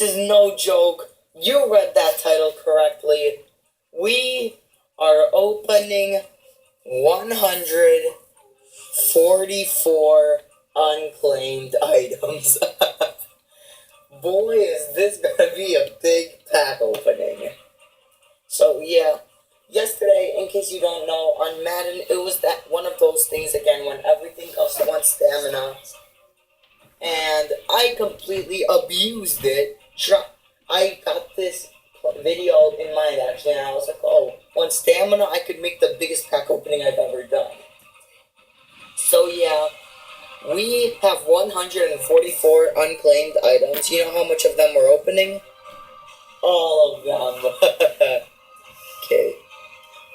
is no joke. You read that title correctly. We are opening 144 unclaimed items. Boy, is this gonna be a big pack opening. So yeah, yesterday, in case you don't know, on Madden, it was that one of those things again when everything costs 1 stamina, and I completely abused it. I got this video in mind actually, and I was like, oh, 1 stamina, I could make the biggest pack opening I've ever done. So yeah, we have 144 unclaimed items. You know how much of them we're opening? All of them. Okay.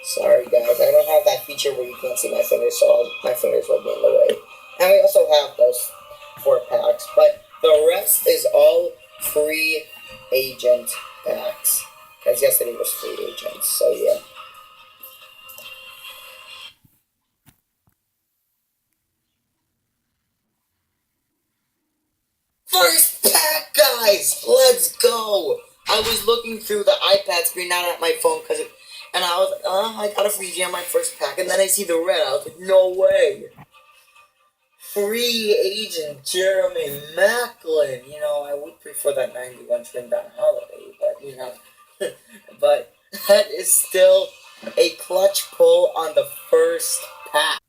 Sorry guys, I don't have that feature where you can't see my fingers, so my fingers will be in the way. And we also have those 4 packs, but the rest is all free agent packs. Because yesterday was free agents, so yeah. First pack, guys! Let's go! I was looking through the iPad screen, not at my phone, and I was like, I got a free gem on my first pack, and then I see the red. I was like, no way! Free agent Jeremy Maclin. You know, I would prefer that 91 trimmed down holiday, but you know, but that is still a clutch pull on the first pack.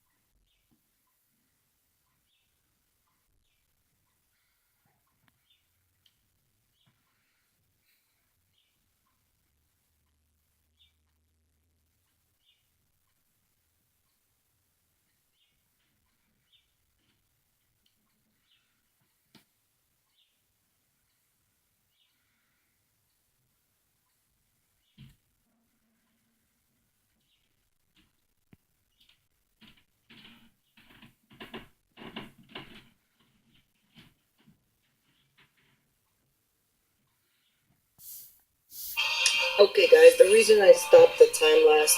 Okay, guys, the reason I stopped the time lapse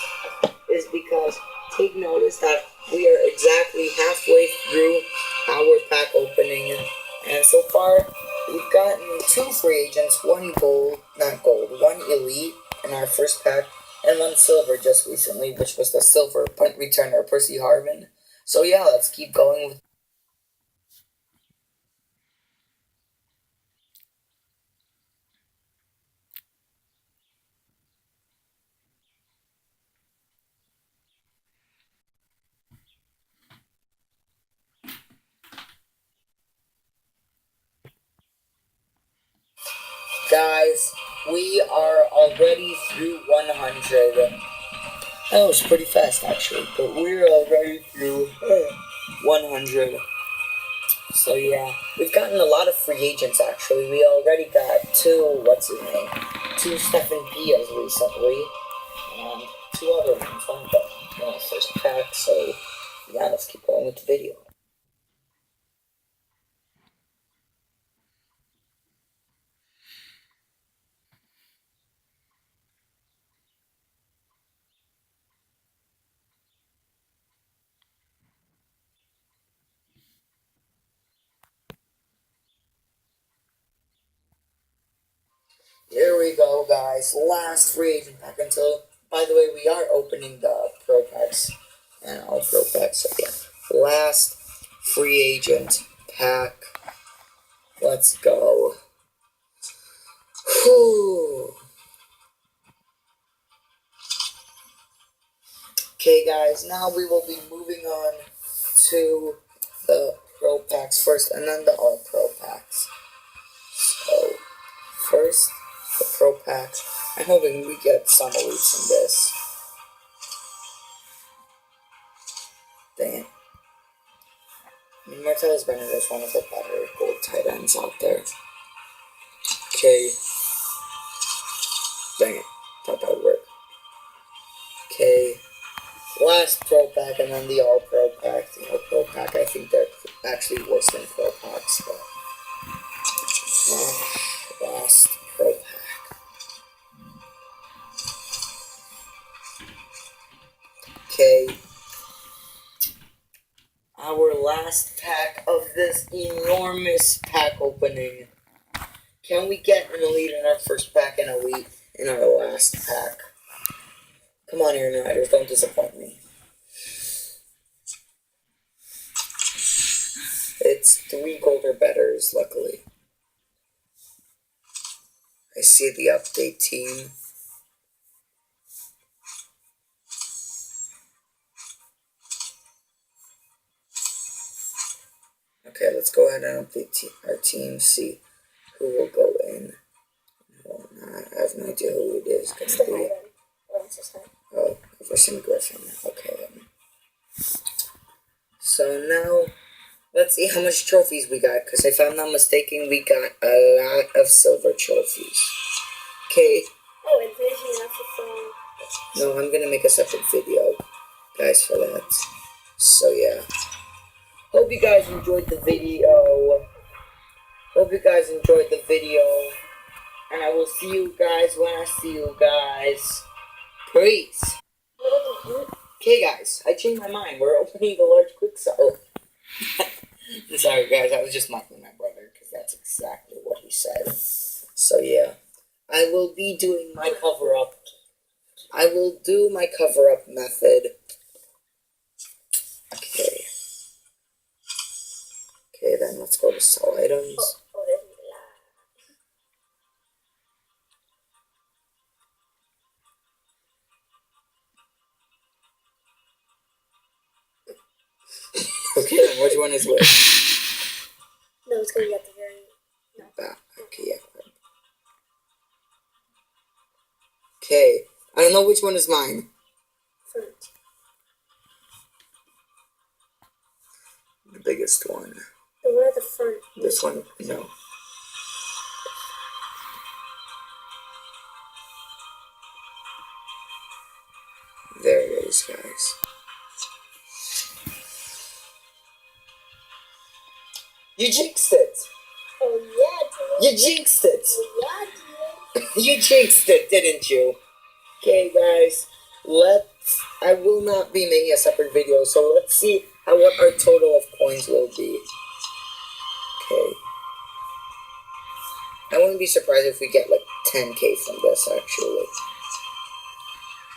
is because take notice that we are exactly halfway through our pack opening, and so far we've gotten 2 free agents, 1 gold, not gold, 1 elite in our first pack, and 1 silver just recently, which was the silver punt returner Percy Harvin. So yeah, let's keep going with. Guys, we are already through 100. That was pretty fast actually, but we're already through 100. So yeah, we've gotten a lot of free agents actually. We already got 2, what's his name? 2 Stephen Pias recently, and 2 other ones on the first pack, so yeah, let's keep going with the video. Here we go, guys. Last free agent pack until, by the way, we are opening the pro packs and all pro packs. So yeah, last free agent pack. Let's go. Whew. Okay, guys. Now we will be moving on to the pro packs first, and then the all pro packs. So first, the pro packs. I'm hoping we get some elites in this. Dang it. I mean, Martellus Bennett is one of the better gold tight ends out there. Okay. Dang it. Thought that would work. Okay. Last pro pack and then the all pro pack. The all pro pack, I think they're actually worse than pro packs, but. Last pro pack. Okay. Our last pack of this enormous pack opening. Can we get an elite in our first pack and elite in our last pack? Come on, Aaron Riders, don't disappoint me. It's 3 gold or betters, luckily. I see the update team. Okay, let's go ahead and update our team, see who will go in. Well, I have no idea who it is. It's the Highland. What's his name? Oh, Everson Griffin. Okay. So now, let's see how much trophies we got, because if I'm not mistaken, we got a lot of silver trophies. Okay. Oh, and Vision after No, I'm gonna make a separate video, guys, for that. So yeah. Hope you guys enjoyed the video. And I will see you guys when I see you guys. Peace. Okay, guys, I changed my mind. We're opening the large quick sell. Sorry, guys, I was just mocking my brother because that's exactly what he said. So yeah, I will be doing my cover up. I will do my cover up method. Okay. Okay, then let's go to sell items. Okay, then which one is which? No, it's going to be at the very... No. Okay, yeah. Okay, I don't know which one is mine. Front. The biggest one. The one at the front. This one? No. There it is, guys. You jinxed it! Oh, yeah, dude. You jinxed it! Oh, yeah, dude. You jinxed it, didn't you? Okay, guys. I will not be making a separate video, so let's see what our total of coins will be. Okay. I wouldn't be surprised if we get like 10k from this, actually.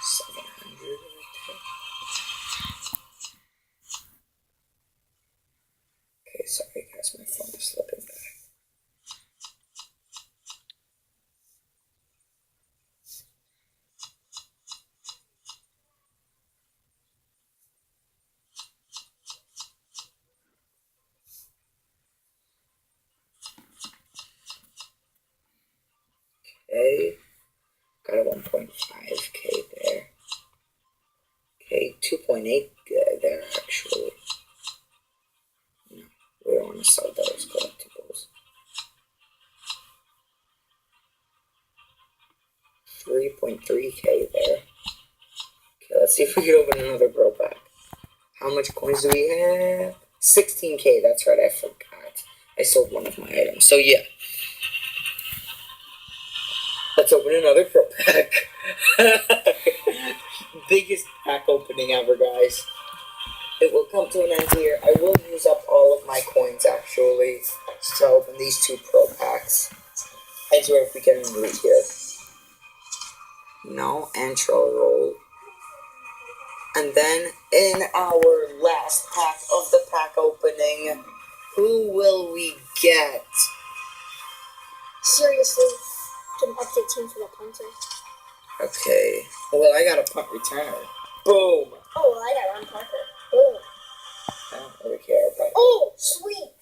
700 right there. Okay, sorry guys, my phone is slipping back. Okay, got a 1.5k there. Okay, 2.8 there actually. No, we don't want to sell those collectibles. 3.3k there. Okay, let's see if we can open another bro pack. How much coins do we have? 16k, that's right, I forgot. I sold one of my items, so yeah. Let's open another pro pack. Biggest pack opening ever, guys. It will come to an end here. I will use up all of my coins, actually, to open these 2 pro packs. I swear if we can read here. No, intro roll. And then, in our last pack of the pack opening, who will we get? Seriously, get an update team for the punter. Okay. Well, I got a punt returner. Boom! Oh, well, I got Ron Parker. Boom. I don't really care about it. Oh, sweet!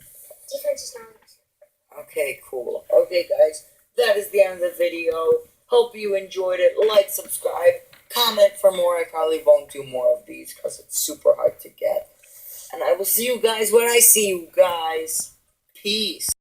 Defense is not. Okay, cool. Okay, guys, that is the end of the video. Hope you enjoyed it. Like, subscribe, comment for more. I probably won't do more of these because it's super hard to get. And I will see you guys when I see you guys. Peace.